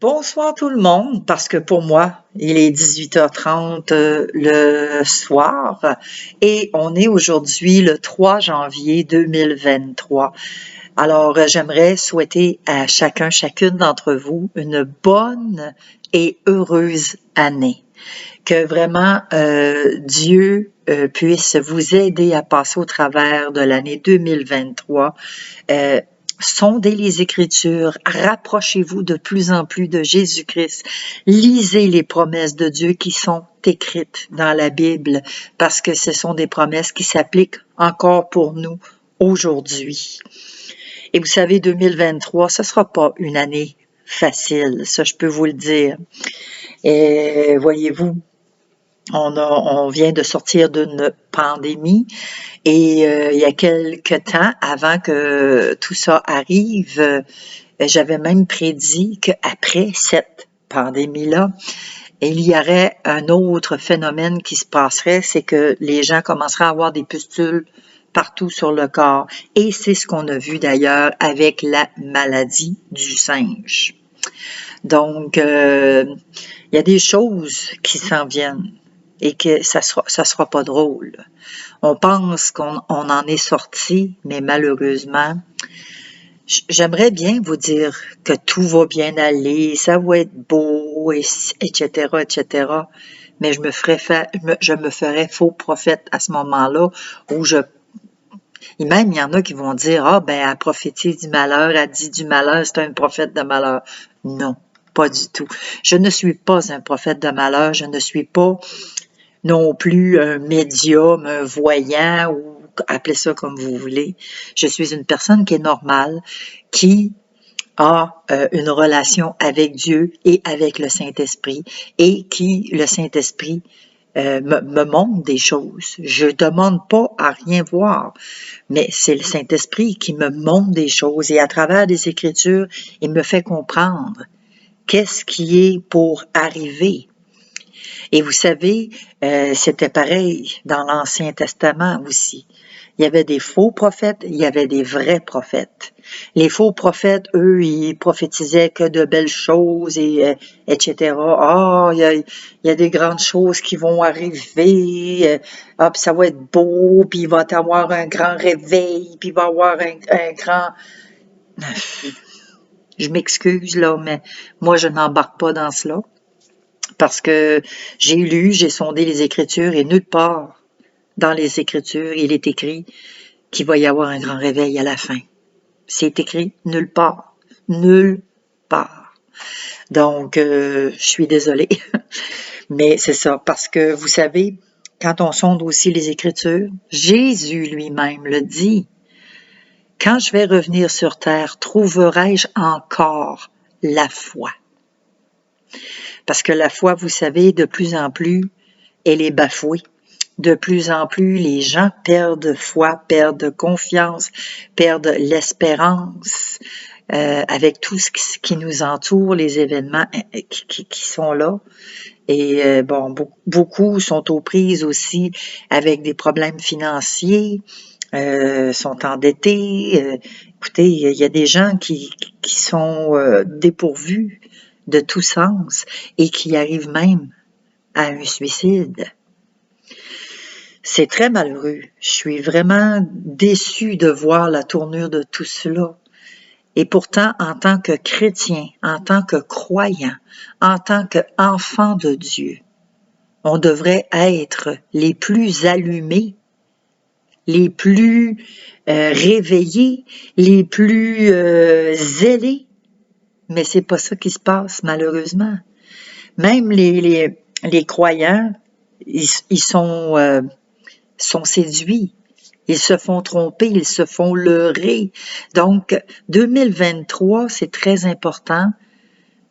Bonsoir tout le monde, parce que pour moi, il est 18h30 le soir et on est aujourd'hui le 3 janvier 2023. Alors, j'aimerais souhaiter à chacune d'entre vous une bonne et heureuse année. Que vraiment Dieu puisse vous aider à passer au travers de l'année 2023. Sondez les Écritures, rapprochez-vous de plus en plus de Jésus-Christ, lisez les promesses de Dieu qui sont écrites dans la Bible, parce que ce sont des promesses qui s'appliquent encore pour nous aujourd'hui. Et vous savez, 2023, ce sera pas une année facile, ça je peux vous le dire. Et voyez-vous, on vient de sortir d'une pandémie et il y a quelque temps, avant que tout ça arrive, j'avais même prédit qu'après cette pandémie-là, il y aurait un autre phénomène qui se passerait, c'est que les gens commenceraient à avoir des pustules partout sur le corps. Et c'est ce qu'on a vu d'ailleurs avec la maladie du singe. Donc, il y a des choses qui s'en viennent et que ça sera pas drôle. On pense qu'on en est sorti, mais malheureusement, j'aimerais bien vous dire que tout va bien aller, ça va être beau, etc., etc. Mais je me ferais faux prophète à ce moment-là, où et même il y en a qui vont dire, ah ben, elle prophétise du malheur, elle dit du malheur, c'est un prophète de malheur. Non, pas du tout. Je ne suis pas un prophète de malheur, je ne suis pas non plus un médium, un voyant, ou appelez ça comme vous voulez. Je suis une personne qui est normale, qui a une relation avec Dieu et avec le Saint-Esprit, et qui, le Saint-Esprit, me montre des choses. Je demande pas à rien voir, mais c'est le Saint-Esprit qui me montre des choses, et à travers des Écritures, il me fait comprendre qu'est-ce qui est pour arriver. Et vous savez, c'était pareil dans l'Ancien Testament aussi. Il y avait des faux prophètes, il y avait des vrais prophètes. Les faux prophètes, eux, ils prophétisaient que de belles choses, et etc. Ah, il y a des grandes choses qui vont arriver, ah, puis ça va être beau, puis il va y avoir un grand réveil, puis il va y avoir un grand... Je m'excuse, là, mais moi, je n'embarque pas dans cela. Parce que j'ai sondé les Écritures, et nulle part dans les Écritures, il est écrit qu'il va y avoir un grand réveil à la fin. C'est écrit nulle part. Nulle part. Donc, je suis désolée. Mais c'est ça, parce que vous savez, quand on sonde aussi les Écritures, Jésus lui-même le dit. Quand je vais revenir sur terre, trouverai-je encore la foi? Parce que la foi, vous savez, de plus en plus, elle est bafouée. De plus en plus, les gens perdent foi, perdent confiance, perdent l'espérance avec tout ce qui nous entoure, les événements qui sont là. Et bon, beaucoup sont aux prises aussi avec des problèmes financiers, sont endettés. Écoutez, il y a des gens qui sont dépourvus de tout sens et qui arrivent même à un suicide. C'est très malheureux. Je suis vraiment déçue de voir la tournure de tout cela. Et pourtant, en tant que chrétien, en tant que croyant, en tant qu'enfant de Dieu, on devrait être les plus allumés, les plus réveillés, les plus zélés. Mais c'est pas ça qui se passe, malheureusement. Même les croyants, ils sont séduits, ils se font tromper, ils se font leurrer. Donc, 2023, c'est très important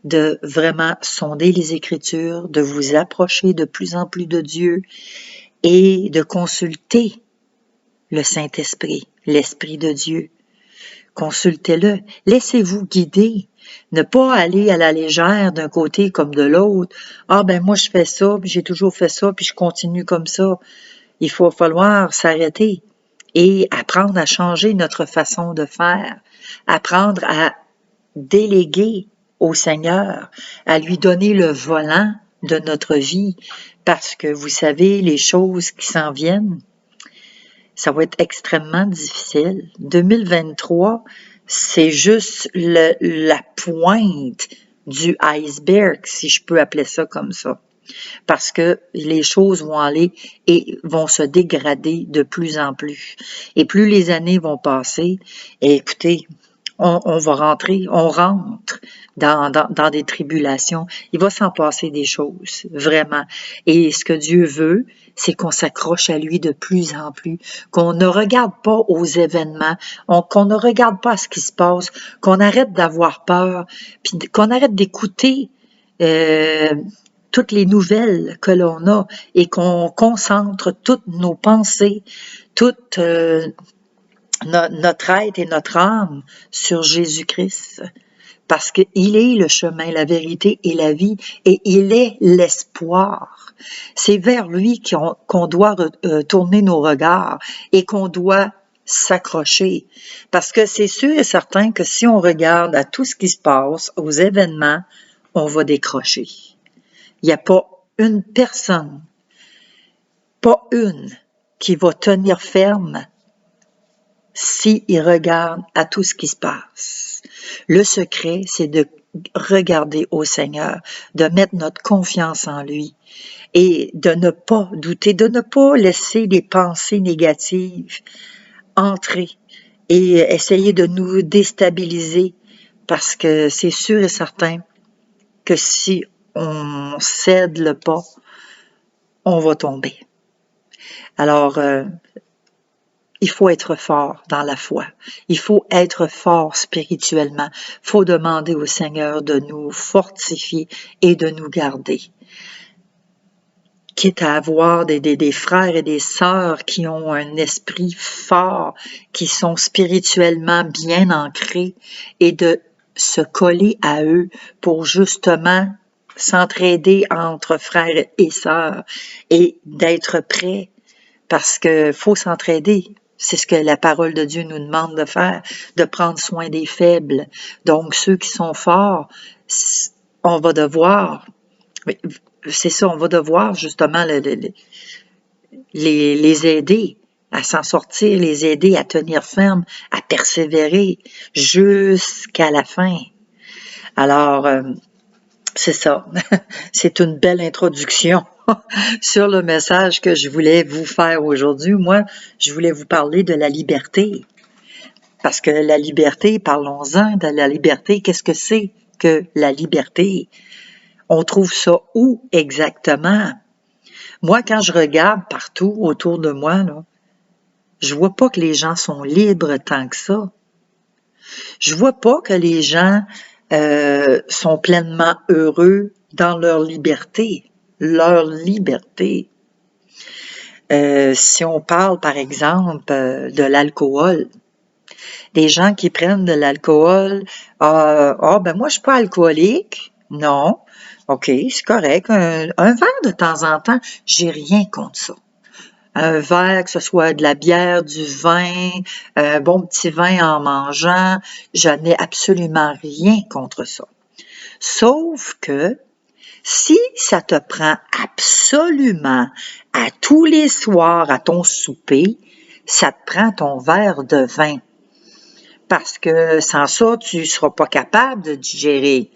de vraiment sonder les Écritures, de vous approcher de plus en plus de Dieu et de consulter le Saint-Esprit, l'Esprit de Dieu. Consultez-le, laissez-vous guider. Ne pas aller à la légère d'un côté comme de l'autre. Ah ben moi je fais ça, puis j'ai toujours fait ça, puis je continue comme ça. Il faut falloir s'arrêter et apprendre à changer notre façon de faire, apprendre à déléguer au Seigneur, à lui donner le volant de notre vie, parce que vous savez, les choses qui s'en viennent, ça va être extrêmement difficile. 2023, c'est juste la pointe du iceberg, si je peux appeler ça comme ça. Parce que les choses vont aller et vont se dégrader de plus en plus. Et plus les années vont passer, et écoutez, on va rentrer, on rentre dans des tribulations. Il va s'en passer des choses, vraiment. Et ce que Dieu veut, c'est qu'on s'accroche à lui de plus en plus, qu'on ne regarde pas aux événements, qu'on ne regarde pas à ce qui se passe, qu'on arrête d'avoir peur, puis qu'on arrête d'écouter toutes les nouvelles que l'on a et qu'on concentre toutes nos pensées, toute notre être et notre âme sur Jésus-Christ. Parce qu'il est le chemin, la vérité et la vie, et il est l'espoir. C'est vers lui qu'on doit tourner nos regards et qu'on doit s'accrocher. Parce que c'est sûr et certain que si on regarde à tout ce qui se passe, aux événements, on va décrocher. Il n'y a pas une personne, pas une, qui va tenir ferme s'il regarde à tout ce qui se passe. Le secret, c'est de regarder au Seigneur, de mettre notre confiance en lui et de ne pas douter, de ne pas laisser les pensées négatives entrer et essayer de nous déstabiliser, parce que c'est sûr et certain que si on cède le pas, on va tomber. Alors, il faut être fort dans la foi. Il faut être fort spirituellement. Il faut demander au Seigneur de nous fortifier et de nous garder. Quitte à avoir des frères et des sœurs qui ont un esprit fort, qui sont spirituellement bien ancrés, et de se coller à eux pour justement s'entraider entre frères et sœurs et d'être prêts, parce que faut s'entraider. C'est ce que la parole de Dieu nous demande de faire, de prendre soin des faibles. Donc, ceux qui sont forts, on va devoir, c'est ça, on va devoir justement les aider à s'en sortir, les aider à tenir ferme, à persévérer jusqu'à la fin. Alors, c'est ça. C'est une belle introduction sur le message que je voulais vous faire aujourd'hui. Moi, je voulais vous parler de la liberté. Parce que la liberté, parlons-en de la liberté. Qu'est-ce que c'est que la liberté? On trouve ça où exactement? Moi, quand je regarde partout autour de moi, là, je vois pas que les gens sont libres tant que ça. Je vois pas que les gens sont pleinement heureux dans leur liberté. Leur liberté. Si on parle, par exemple, de l'alcool, des gens qui prennent de l'alcool, ben moi, je suis pas alcoolique. Non. OK, c'est correct. Un verre de temps en temps, j'ai rien contre ça. Un verre, que ce soit de la bière, du vin, un bon petit vin en mangeant, je n'ai absolument rien contre ça. Sauf que si ça te prend absolument à tous les soirs à ton souper, ça te prend ton verre de vin. Parce que sans ça, tu ne seras pas capable de digérer.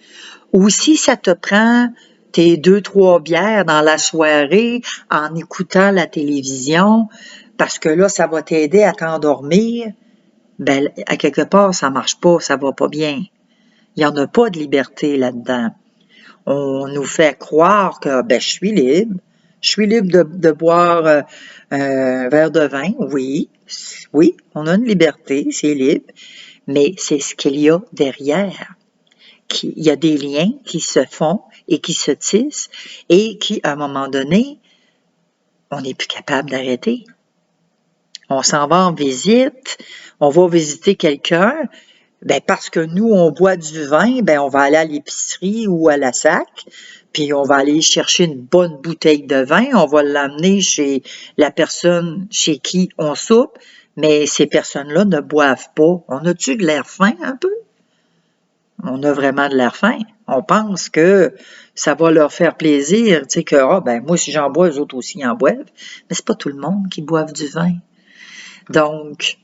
Ou si ça te prend tes 2-3 bières dans la soirée en écoutant la télévision, parce que là, ça va t'aider à t'endormir, ben, à quelque part, ça marche pas, ça va pas bien. Il n'y en a pas de liberté là-dedans. On nous fait croire que, ben, je suis libre de boire un verre de vin, oui, on a une liberté, c'est libre, mais c'est ce qu'il y a derrière. Il y a des liens qui se font et qui se tissent et qui, à un moment donné, on n'est plus capable d'arrêter. On s'en va en visite, on va visiter quelqu'un, ben parce que nous, on boit du vin, ben on va aller à l'épicerie ou à la SAC, puis on va aller chercher une bonne bouteille de vin, on va l'amener chez la personne chez qui on soupe, mais ces personnes-là ne boivent pas. On a-tu de l'air fin un peu? On a vraiment de l'air fin. On pense que ça va leur faire plaisir, tu sais, que, ben, moi, si j'en bois, eux autres aussi en boivent. Mais c'est pas tout le monde qui boive du vin. Donc,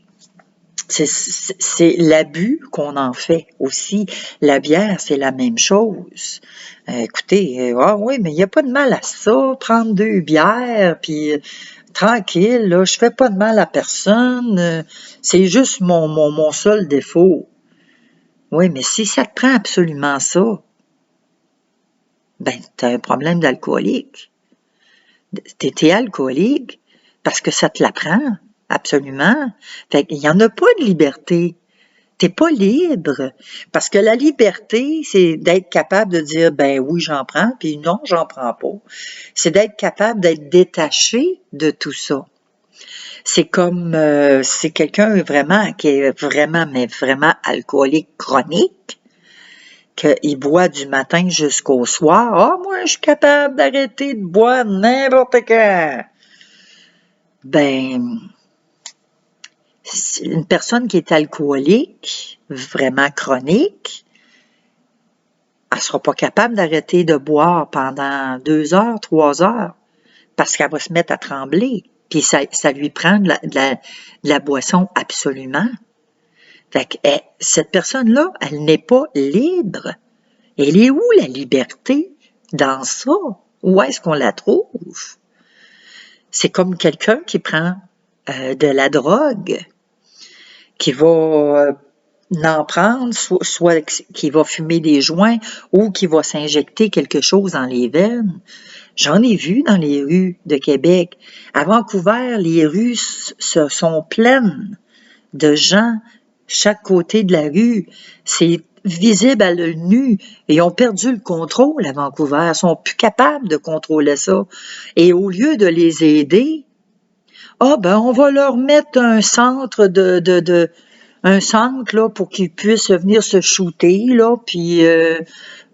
c'est l'abus qu'on en fait aussi. La bière, c'est la même chose. Écoutez, oui, mais il n'y a pas de mal à ça, prendre 2 bières, puis tranquille, là, je fais pas de mal à personne, c'est juste mon seul défaut. Oui, mais si ça te prend absolument ça, ben, t'as un problème d'alcoolique. T'es alcoolique parce que ça te l'apprend, absolument. Fait qu'il n'y en a pas de liberté. T'es pas libre. Parce que la liberté, c'est d'être capable de dire, ben oui, j'en prends, puis non, j'en prends pas. C'est d'être capable d'être détaché de tout ça. C'est comme, c'est quelqu'un vraiment qui est vraiment, mais vraiment alcoolique chronique, qu'il boit du matin jusqu'au soir. Ah, moi, je suis capable d'arrêter de boire n'importe quand. Ben, une personne qui est alcoolique, vraiment chronique, elle sera pas capable d'arrêter de boire pendant 2 heures, 3 heures, parce qu'elle va se mettre à trembler. Puis ça lui prend de la boisson absolument. Fait que cette personne-là, elle n'est pas libre. Elle est où la liberté dans ça? Où est-ce qu'on la trouve? C'est comme quelqu'un qui prend de la drogue, qui va en prendre, soit qui va fumer des joints ou qui va s'injecter quelque chose dans les veines. J'en ai vu dans les rues de Québec. À Vancouver, les rues sont pleines de gens, chaque côté de la rue. C'est visible à l'œil nu. Et ils ont perdu le contrôle à Vancouver. Ils sont plus capables de contrôler ça. Et au lieu de les aider, ben, on va leur mettre un centre un centre, là, pour qu'ils puissent venir se shooter, là, puis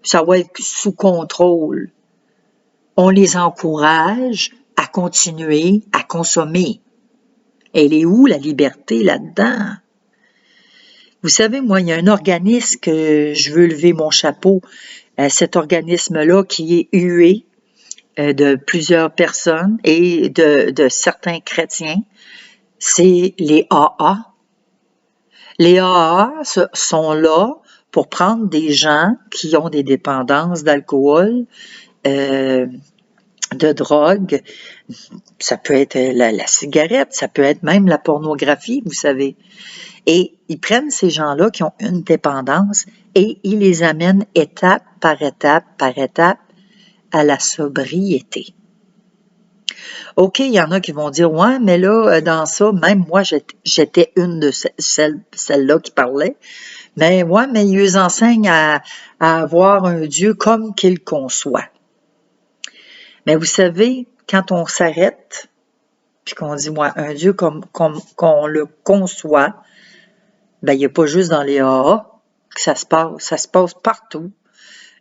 ça va être sous contrôle. On les encourage à continuer à consommer. Elle est où la liberté là-dedans? Vous savez, moi, il y a un organisme que je veux lever mon chapeau. Cet organisme-là qui est hué de plusieurs personnes et de certains chrétiens, c'est les AA. Les AA sont là pour prendre des gens qui ont des dépendances d'alcool, de drogue. Ça peut être la cigarette, ça peut être même la pornographie, vous savez. Et ils prennent ces gens-là qui ont une dépendance et ils les amènent étape par étape à la sobriété. OK, il y en a qui vont dire, ouais, mais là, dans ça, même moi, j'étais une de celles-là qui parlait. Mais ouais, mais ils nous enseignent à avoir un Dieu comme qu'il conçoit. Mais vous savez, quand on s'arrête, puis qu'on dit, ouais, un Dieu comme qu'on le conçoit, ben, il n'y a pas juste dans les AA que ça se passe partout.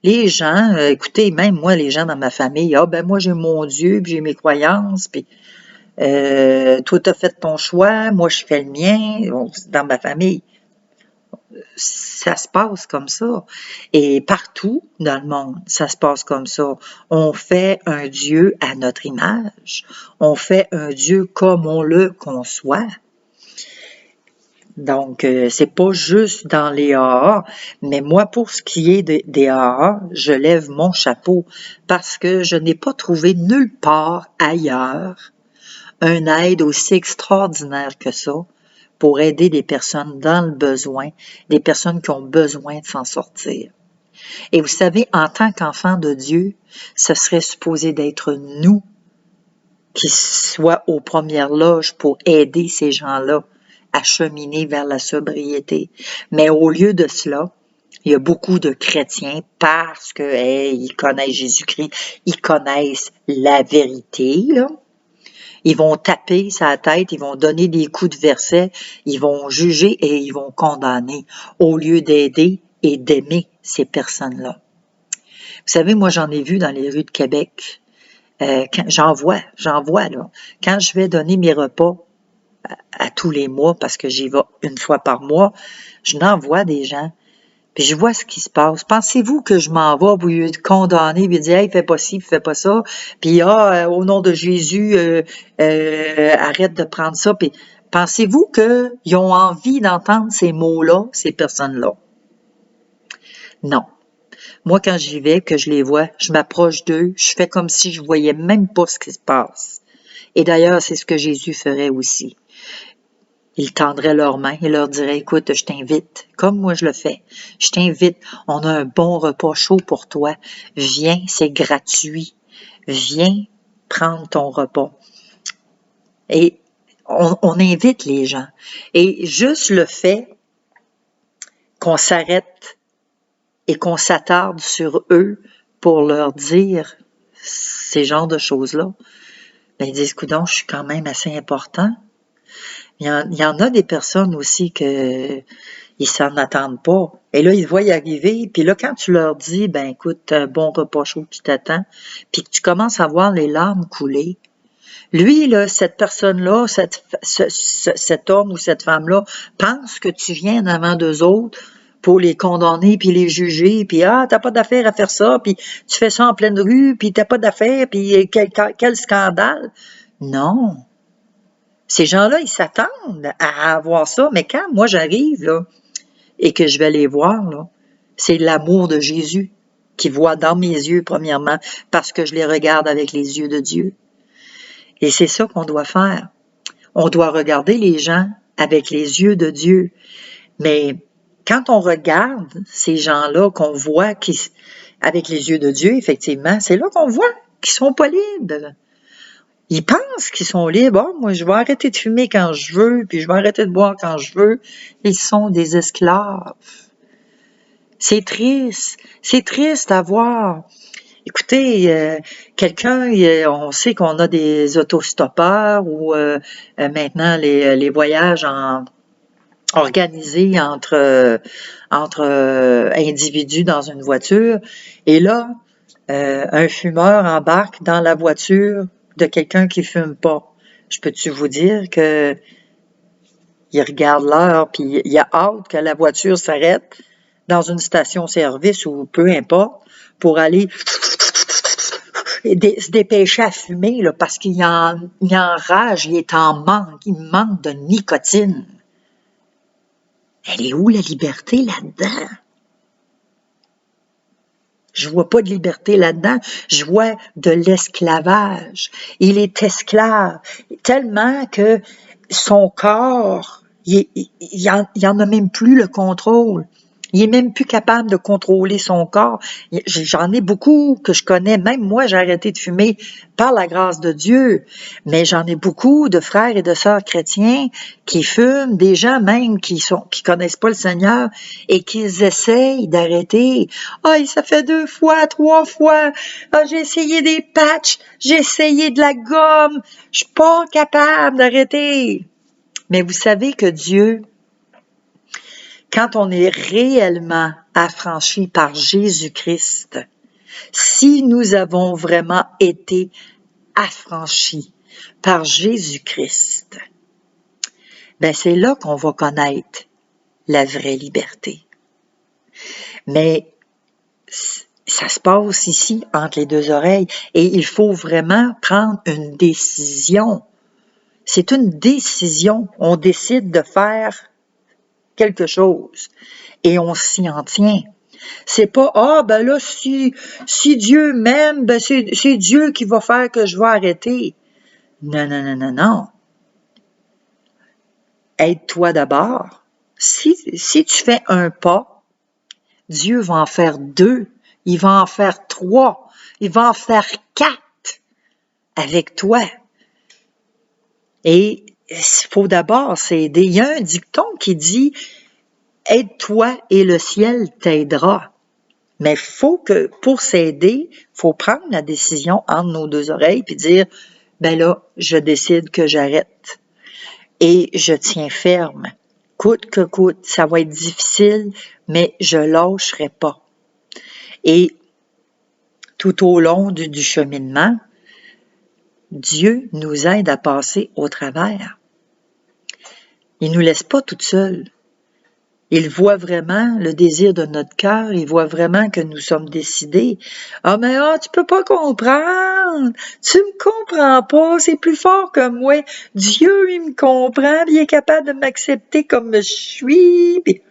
Les gens, écoutez, même moi, les gens dans ma famille, ben moi j'ai mon Dieu, puis j'ai mes croyances, puis toi t'as fait ton choix, moi je fais le mien, dans ma famille. Ça se passe comme ça. Et partout dans le monde, ça se passe comme ça. On fait un Dieu à notre image. On fait un Dieu comme on le conçoit. Donc, c'est pas juste dans les AA, mais moi, pour ce qui est des AA, je lève mon chapeau parce que je n'ai pas trouvé nulle part ailleurs une aide aussi extraordinaire que ça pour aider des personnes dans le besoin, des personnes qui ont besoin de s'en sortir. Et vous savez, en tant qu'enfant de Dieu, ce serait supposé d'être nous qui soient aux premières loges pour aider ces gens-là à cheminer vers la sobriété. Mais au lieu de cela, il y a beaucoup de chrétiens parce que ils connaissent Jésus-Christ, ils connaissent la vérité, là. Ils vont taper sa tête, ils vont donner des coups de verset, ils vont juger et ils vont condamner au lieu d'aider et d'aimer ces personnes-là. Vous savez, moi j'en ai vu dans les rues de Québec. J'en vois là. Quand je vais donner mes repas à tous les mois, parce que j'y vais une fois par mois, je n'en vois des gens. puis je vois ce qui se passe. Pensez-vous que je m'en vais pour lui condamner, puis dire, hey, fais pas ci, fais pas ça, puis au nom de Jésus, arrête de prendre ça, puis pensez-vous qu'ils ont envie d'entendre ces mots-là, ces personnes-là? Non. Moi, quand j'y vais, que je les vois, je m'approche d'eux, je fais comme si je voyais même pas ce qui se passe. Et d'ailleurs, c'est ce que Jésus ferait aussi. Il tendrait leurs mains et leur dirait, écoute, je t'invite, comme moi je le fais, je t'invite, on a un bon repas chaud pour toi, viens, c'est gratuit, viens prendre ton repas. Et on invite les gens. Et juste le fait qu'on s'arrête et qu'on s'attarde sur eux pour leur dire ces genres de choses-là, ben ils disent, coudonc, je suis quand même assez important. Il y en a des personnes aussi que ils s'en attendent pas. Et là, ils te voient y arriver, puis là, quand tu leur dis, ben écoute, t'as un bon repas chaud qui t'attend, puis que tu commences à voir les larmes couler, lui, là, cette personne-là, cet homme ou cette femme-là, pense que tu viens en avant d'eux autres pour les condamner, puis les juger, puis t'as pas d'affaire à faire ça, puis tu fais ça en pleine rue, puis t'as pas d'affaire, puis quel scandale. Non. Ces gens-là, ils s'attendent à avoir ça, mais quand moi j'arrive, là, et que je vais les voir, là, c'est l'amour de Jésus qui voit dans mes yeux, premièrement, parce que je les regarde avec les yeux de Dieu. Et c'est ça qu'on doit faire. On doit regarder les gens avec les yeux de Dieu. Mais quand on regarde ces gens-là, qu'on voit avec les yeux de Dieu, effectivement, c'est là qu'on voit qu'ils sont pas libres. Ils pensent qu'ils sont libres. Moi, je vais arrêter de fumer quand je veux, puis je vais arrêter de boire quand je veux. Ils sont des esclaves. C'est triste à voir. Écoutez, quelqu'un, on sait qu'on a des autostoppeurs ou maintenant les voyages organisés entre individus dans une voiture. Et là, un fumeur embarque dans la voiture de quelqu'un qui fume pas. Je peux-tu vous dire que il regarde l'heure puis il a hâte que la voiture s'arrête dans une station-service ou peu importe pour aller se dépêcher à fumer là, parce qu'il il enrage, il est en manque, il manque de nicotine. Elle est où la liberté là-dedans? Je vois pas de liberté là-dedans, je vois de l'esclavage. Il est esclave, tellement que son corps, il en a même plus le contrôle. Il est même plus capable de contrôler son corps. J'en ai beaucoup que je connais. Même moi, j'ai arrêté de fumer par la grâce de Dieu. Mais j'en ai beaucoup de frères et de sœurs chrétiens qui fument, des gens même qui connaissent pas le Seigneur et qui essayent d'arrêter. Ça fait 2 fois, 3 fois. J'ai essayé des patchs, j'ai essayé de la gomme. Je suis pas capable d'arrêter. Mais vous savez que Dieu, quand on est réellement affranchi par Jésus-Christ, si nous avons vraiment été affranchis par Jésus-Christ, ben c'est là qu'on va connaître la vraie liberté. Mais ça se passe ici, entre les deux oreilles, et il faut vraiment prendre une décision. C'est une décision. On décide de faire quelque chose et on s'y en tient. C'est pas ben là si Dieu m'aime, ben c'est Dieu qui va faire que je vais arrêter. Non. Aide-toi d'abord. Si tu fais un pas, Dieu va en faire 2, il va en faire 3, il va en faire 4 avec toi. Et il faut d'abord s'aider. Il y a un dicton qui dit « Aide-toi et le ciel t'aidera ». Mais faut que, pour s'aider, faut prendre la décision entre nos 2 oreilles puis dire « Ben là, je décide que j'arrête et je tiens ferme. Coûte que coûte, ça va être difficile, mais je lâcherai pas. » Et tout au long du cheminement, Dieu nous aide à passer au travers. Il nous laisse pas toutes seules. Il voit vraiment le désir de notre cœur, il voit vraiment que nous sommes décidés. Ah, mais tu peux pas comprendre, tu me comprends pas, c'est plus fort que moi. Dieu, il me comprend, il est capable de m'accepter comme je suis. Puis,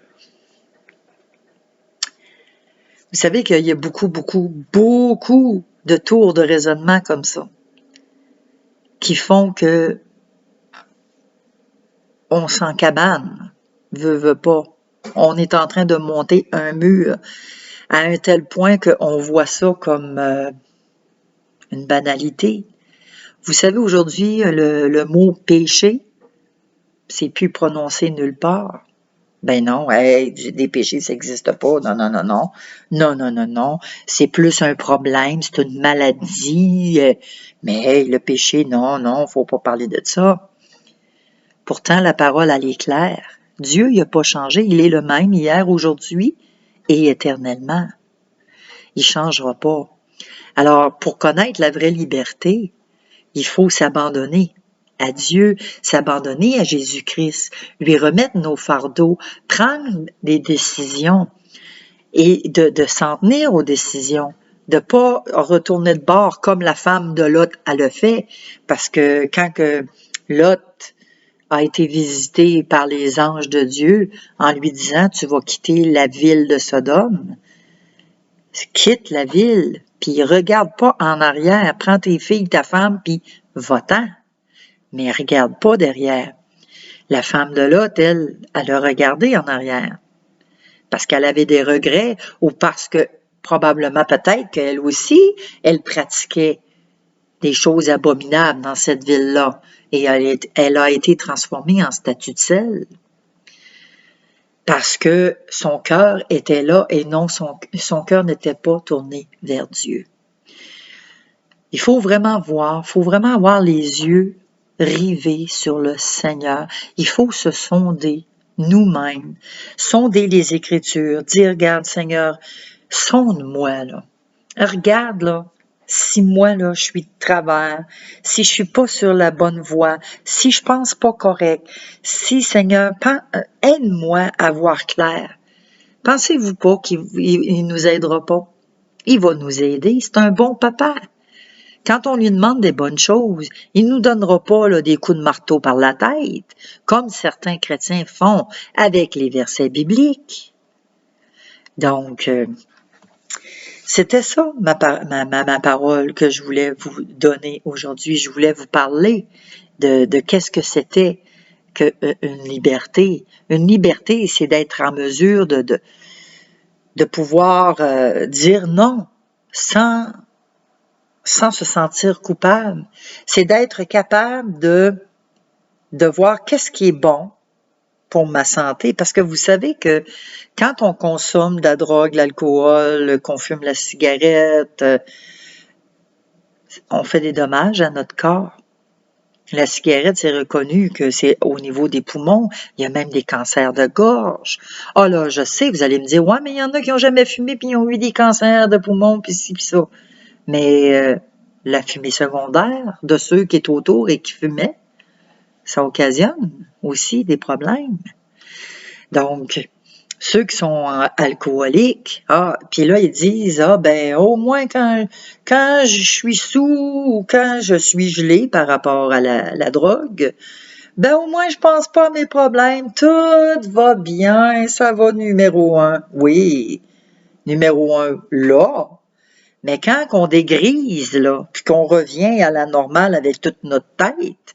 vous savez qu'il y a beaucoup de tours de raisonnement comme ça, qui font que on s'encabane, veut pas. On est en train de monter un mur à un tel point qu'on voit ça comme une banalité. Vous savez, aujourd'hui, le mot péché, c'est plus prononcé nulle part. Ben non, hey, des péchés, ça n'existe pas. Non, non, non, non. Non, non, non, non. C'est plus un problème, c'est une maladie. Mais hey, le péché, non, non, faut pas parler de ça. Pourtant, la parole, elle est claire. Dieu, il n'a pas changé. Il est le même hier, aujourd'hui et éternellement. Il ne changera pas. Alors, pour connaître la vraie liberté, il faut s'abandonner à Dieu, s'abandonner à Jésus-Christ, lui remettre nos fardeaux, prendre des décisions et de s'en tenir aux décisions, de pas retourner de bord comme la femme de Lot a le fait, parce que quand que Lot a été visité par les anges de Dieu en lui disant « Tu vas quitter la ville de Sodome », quitte la ville, puis regarde pas en arrière, prends tes filles, ta femme, puis va-t'en, mais regarde pas derrière. La femme de Lot, elle a regardé en arrière, parce qu'elle avait des regrets, ou parce que, probablement peut-être qu'elle aussi, elle pratiquait des choses abominables dans cette ville-là, et elle a été transformée en statue de sel. Parce que son cœur était là et non, son cœur n'était pas tourné vers Dieu. Il faut vraiment avoir les yeux rivés sur le Seigneur. Il faut se sonder nous-mêmes, sonder les Écritures, dire, regarde Seigneur, sonde-moi là. Regarde là, si moi là, je suis de travers, si je suis pas sur la bonne voie, si je pense pas correct, si Seigneur, aide-moi à voir clair. Pensez-vous pas qu'il nous aidera pas? Il va nous aider, c'est un bon papa. Quand on lui demande des bonnes choses, il ne nous donnera pas là, des coups de marteau par la tête, comme certains chrétiens font avec les versets bibliques. Donc, c'était ça ma parole que je voulais vous donner aujourd'hui. Je voulais vous parler de qu'est-ce que c'était qu'une liberté. Une liberté, c'est d'être en mesure de pouvoir dire non sans se sentir coupable. C'est d'être capable de voir qu'est-ce qui est bon pour ma santé. Parce que vous savez que quand on consomme de la drogue, l'alcool, qu'on fume la cigarette, on fait des dommages à notre corps. La cigarette, c'est reconnu que c'est au niveau des poumons. Il y a même des cancers de gorge. Ah là, je sais, vous allez me dire, ouais, mais il y en a qui n'ont jamais fumé puis ils ont eu des cancers de poumons puis ci puis ça. Mais la fumée secondaire de ceux qui étaient autour et qui fumaient, ça occasionne aussi des problèmes. Donc, ceux qui sont alcooliques, puis là, ils disent, ben, au moins quand je suis sous ou quand je suis gelé par rapport à la drogue, ben, au moins, je pense pas à mes problèmes, tout va bien, ça va numéro 1. Oui, numéro 1, là. Mais quand on dégrise, là, puis qu'on revient à la normale avec toute notre tête,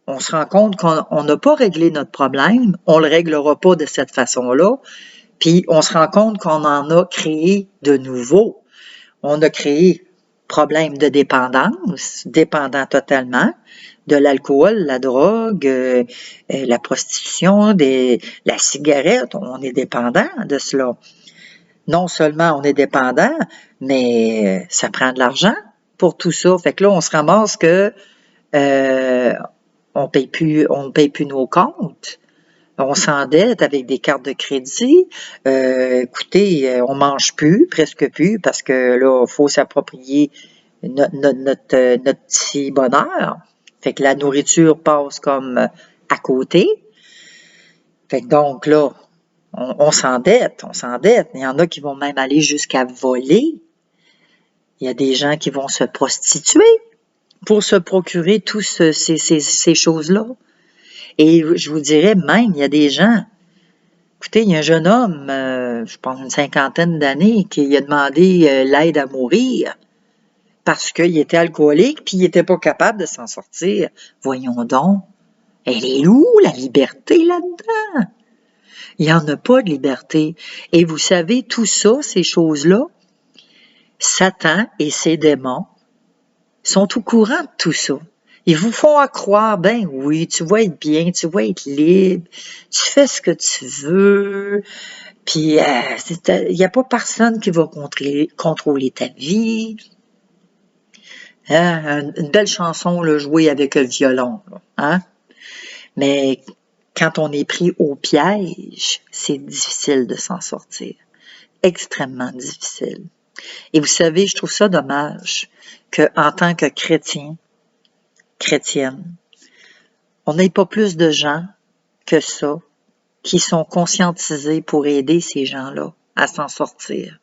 on se rend compte qu'on n'a pas réglé notre problème, on le réglera pas de cette façon-là, puis on se rend compte qu'on en a créé de nouveaux. On a créé problème de dépendance, dépendant totalement, de l'alcool, la drogue, la prostitution, la cigarette, on est dépendant de cela. Non seulement on est dépendant, mais ça prend de l'argent pour tout ça. Fait que là, on se ramasse que on paye plus nos comptes. On s'endette avec des cartes de crédit. Écoutez, on mange plus, presque plus, parce que là, il faut s'approprier notre petit bonheur. Fait que la nourriture passe comme à côté. Fait que donc là, On s'endette, on s'endette. Il y en a qui vont même aller jusqu'à voler. Il y a des gens qui vont se prostituer pour se procurer toutes ces choses-là. Et je vous dirais même, il y a des gens, écoutez, il y a un jeune homme, je pense une cinquantaine d'années, qui a demandé l'aide à mourir parce qu'il était alcoolique puis il n'était pas capable de s'en sortir. Voyons donc, elle est où la liberté là-dedans? Il n'y en a pas de liberté. Et vous savez, tout ça, ces choses-là, Satan et ses démons sont au courant de tout ça. Ils vous font croire, ben oui, tu vas être bien, tu vas être libre, tu fais ce que tu veux, puis il n'y a pas personne qui va contrôler ta vie. Hein? Une belle chanson là, jouée avec le violon. Là, hein? Mais quand on est pris au piège, c'est difficile de s'en sortir. Extrêmement difficile. Et vous savez, je trouve ça dommage qu'en tant que chrétienne, on n'ait pas plus de gens que ça qui sont conscientisés pour aider ces gens-là à s'en sortir.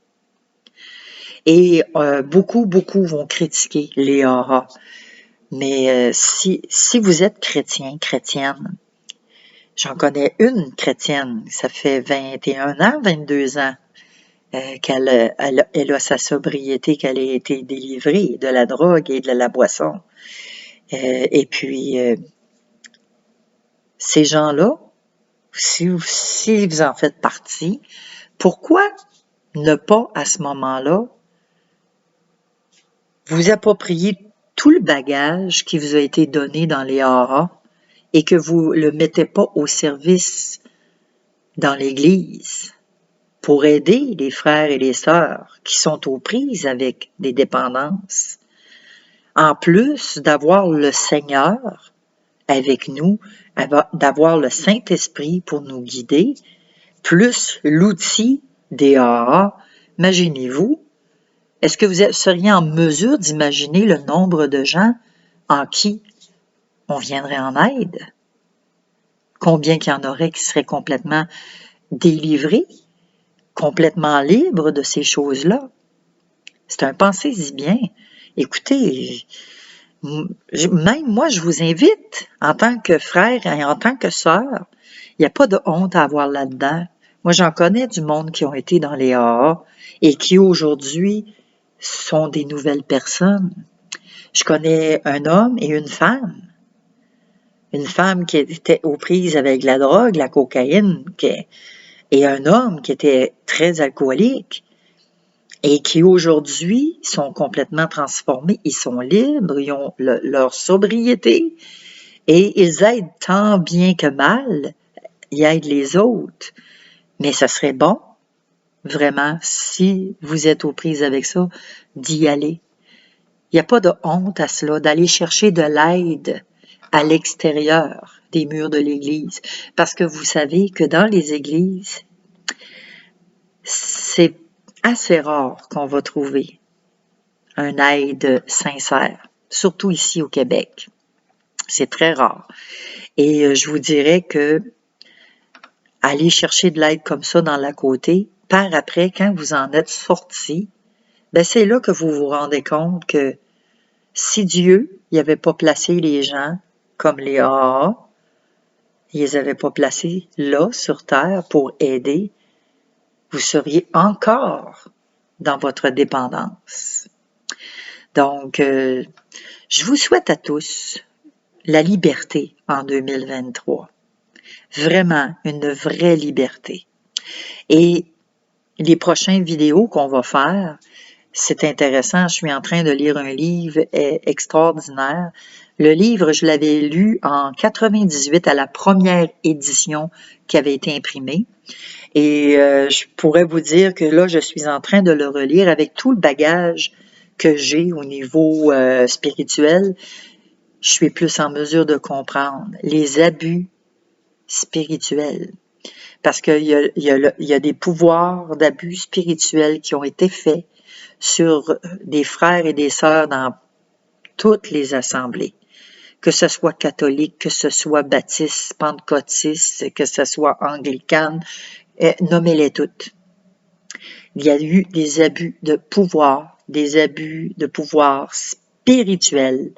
Et beaucoup vont critiquer les AA. Mais si vous êtes chrétienne, j'en connais une chrétienne, ça fait 21 ans, 22 ans, qu'elle a sa sobriété, qu'elle a été délivrée de la drogue et de la boisson. Et puis, ces gens-là, si vous en faites partie, pourquoi ne pas, à ce moment-là, vous approprier tout le bagage qui vous a été donné dans les AA et que vous le mettez pas au service dans l'Église pour aider les frères et les sœurs qui sont aux prises avec des dépendances. En plus d'avoir le Seigneur avec nous, d'avoir le Saint-Esprit pour nous guider, plus l'outil des AA, imaginez-vous, est-ce que vous seriez en mesure d'imaginer le nombre de gens en qui on viendrait en aide? Combien qu'il y en aurait qui seraient complètement délivrés, complètement libres de ces choses-là? C'est un pensez-y bien. Écoutez, même moi, je vous invite, en tant que frère et en tant que sœur, il n'y a pas de honte à avoir là-dedans. Moi, j'en connais du monde qui ont été dans les AA et qui aujourd'hui sont des nouvelles personnes. Je connais un homme et une femme. Une femme qui était aux prises avec la drogue, la cocaïne, et un homme qui était très alcoolique et qui aujourd'hui sont complètement transformés. Ils sont libres, ils ont leur sobriété et ils aident tant bien que mal. Ils aident les autres. Mais ça serait bon, vraiment, si vous êtes aux prises avec ça, d'y aller. Il n'y a pas de honte à cela, d'aller chercher de l'aide à l'extérieur des murs de l'Église. Parce que vous savez que dans les églises, c'est assez rare qu'on va trouver une aide sincère, surtout ici au Québec. C'est très rare. Et je vous dirais que aller chercher de l'aide comme ça dans la côté, par après, quand vous en êtes sorti, ben c'est là que vous vous rendez compte que si Dieu n'avait pas placé les gens comme les AA, il les avait pas placés là, sur terre, pour aider, vous seriez encore dans votre dépendance. Donc, je vous souhaite à tous la liberté en 2023. Vraiment, une vraie liberté. Et les prochaines vidéos qu'on va faire, c'est intéressant, je suis en train de lire un livre extraordinaire. Le livre, je l'avais lu en 98 à la première édition qui avait été imprimée. Et je pourrais vous dire que là, je suis en train de le relire avec tout le bagage que j'ai au niveau spirituel. Je suis plus en mesure de comprendre les abus spirituels. Parce qu'il y a des pouvoirs d'abus spirituels qui ont été faits sur des frères et des sœurs dans toutes les assemblées. Que ce soit catholique, que ce soit baptiste, pentecôtiste, que ce soit anglicane, nommez-les toutes. Il y a eu des abus de pouvoir spirituel,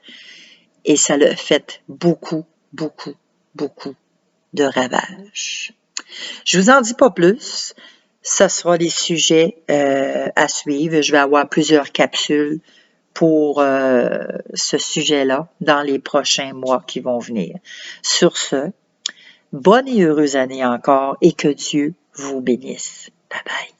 et ça l'a fait beaucoup, beaucoup, beaucoup de ravages. Je vous en dis pas plus. Ça sera les sujets à suivre. Je vais avoir plusieurs capsules pour ce sujet-là dans les prochains mois qui vont venir. Sur ce, bonne et heureuse année encore et que Dieu vous bénisse. Bye bye.